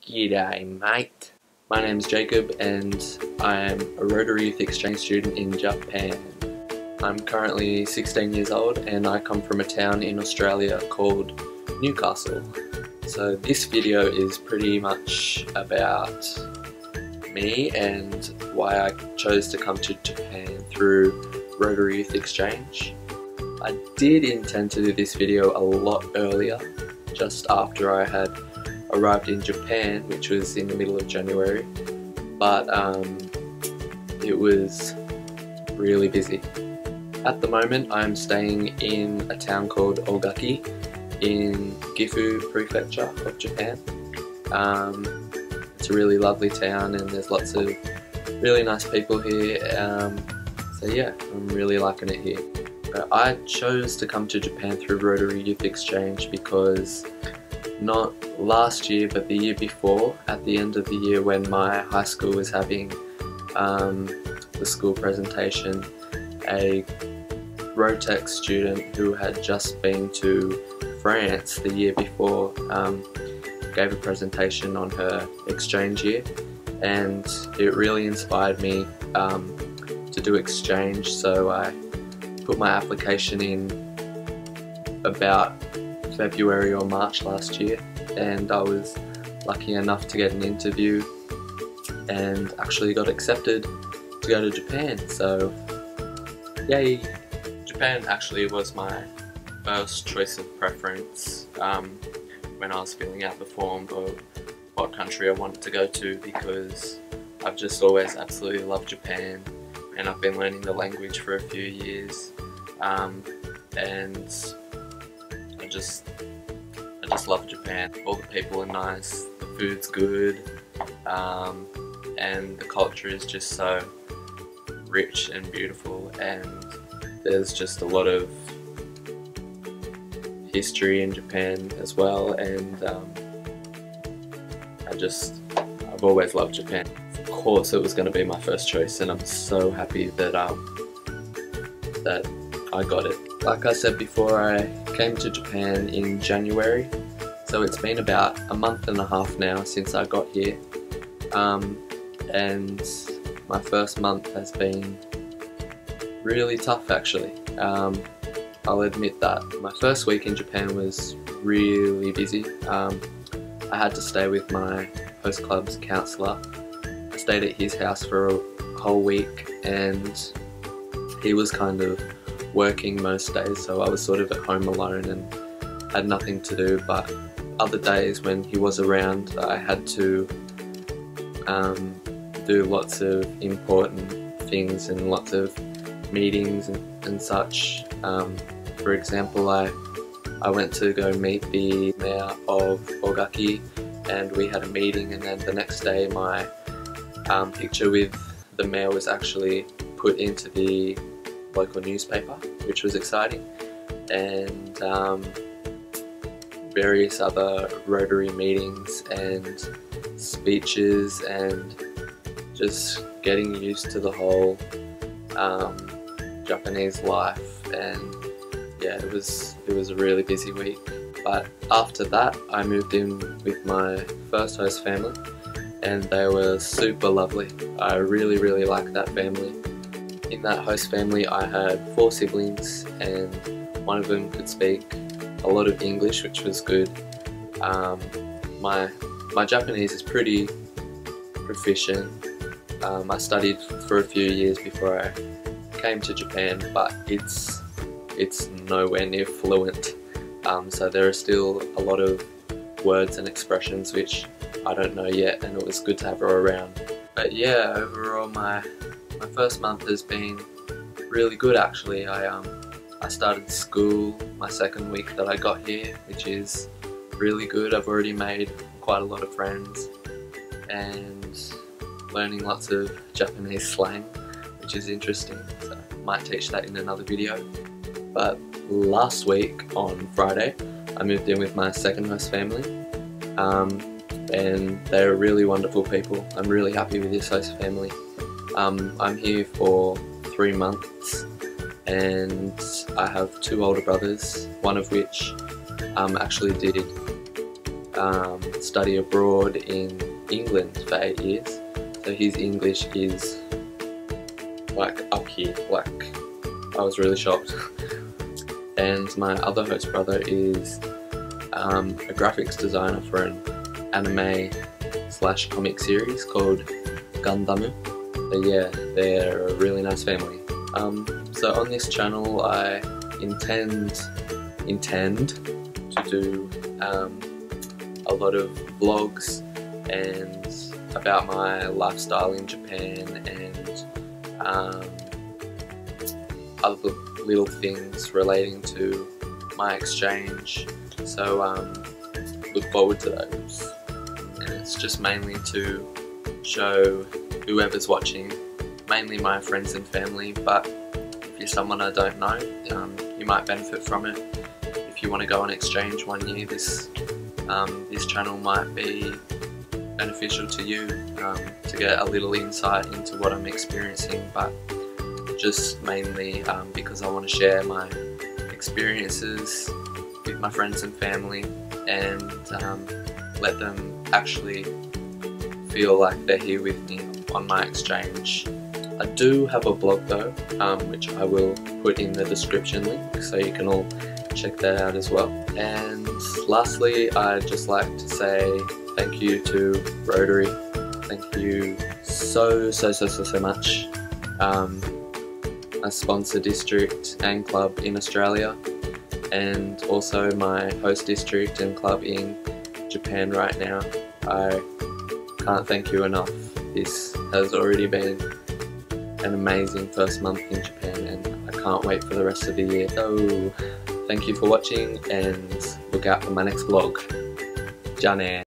G'day mate, my name's Jacob and I'm a Rotary Youth Exchange student in Japan. I'm currently 16 years old and I come from a town in Australia called Newcastle. So this video is pretty much about me and why I chose to come to Japan through Rotary Youth Exchange. I did intend to do this video a lot earlier, just after I had arrived in Japan, which was in the middle of January, but it was really busy. At the moment I'm staying in a town called Ogaki in Gifu Prefecture of Japan. It's a really lovely town and there's lots of really nice people here, so yeah, I'm really liking it here. I chose to come to Japan through Rotary Youth Exchange because not last year but the year before, at the end of the year when my high school was having the school presentation, a Rotec student who had just been to France the year before gave a presentation on her exchange year, and it really inspired me to do exchange, so I put my application in about February or March last year, and I was lucky enough to get an interview and actually got accepted to go to Japan, so yay! Japan actually was my first choice of preference when I was filling out the form of what country I wanted to go to, because I've just always absolutely loved Japan and I've been learning the language for a few years, and I just love Japan. All the people are nice, the food's good, and the culture is just so rich and beautiful, and there's just a lot of history in Japan as well, and I've always loved Japan. Of course it was going to be my first choice, and I'm so happy that that I got it. Like I said before, I came to Japan in January, so it's been about a month and a half now since I got here, and my first month has been really tough actually. I'll admit that. My first week in Japan was really busy. I had to stay with my host club's counsellor. I stayed at his house for a whole week and he was kind of working most days, so I was sort of at home alone and had nothing to do, but other days when he was around I had to do lots of important things and lots of meetings and such. For example, I went to go meet the mayor of Ogaki and we had a meeting, and then the next day my picture with the mayor was actually put into the local newspaper, which was exciting, and various other Rotary meetings and speeches, and just getting used to the whole Japanese life, and yeah, it was a really busy week. But after that I moved in with my first host family and they were super lovely. I really liked that family. In that host family I had 4 siblings and one of them could speak a lot of English, which was good. My Japanese is pretty proficient. I studied for a few years before I came to Japan, but it's nowhere near fluent, so there are still a lot of words and expressions which I don't know yet, and it was good to have her around. But yeah, overall my first month has been really good actually. I started school my second week that I got here, which is really good. I've already made quite a lot of friends and learning lots of Japanese slang, which is interesting, so I might teach that in another video. But last week on Friday I moved in with my second host family, and they're really wonderful people. I'm really happy with this host family. I'm here for 3 months and I have 2 older brothers, one of which actually did study abroad in England for 8 years, so his English is like up here, like I was really shocked. And my other host brother is a graphics designer for an anime / comic series called Gundam. So yeah, they're a really nice family. So on this channel I intend to do a lot of vlogs and about my lifestyle in Japan and other little things relating to my exchange. So look forward to those. And it's just mainly to show whoever's watching, mainly my friends and family, but if you're someone I don't know, you might benefit from it. If you want to go on exchange one year, this channel might be beneficial to you to get a little insight into what I'm experiencing, but just mainly because I want to share my experiences with my friends and family and let them actually feel like they're here with me on my exchange. I do have a blog though, which I will put in the description link, so you can all check that out as well. And lastly, I'd just like to say thank you to Rotary. Thank you so much. I sponsor district and club in Australia, and also my host district and club in Japan right now. I can't thank you enough. This has already been an amazing first month in Japan, and I can't wait for the rest of the year. So thank you for watching, and look out for my next vlog. Ja ne.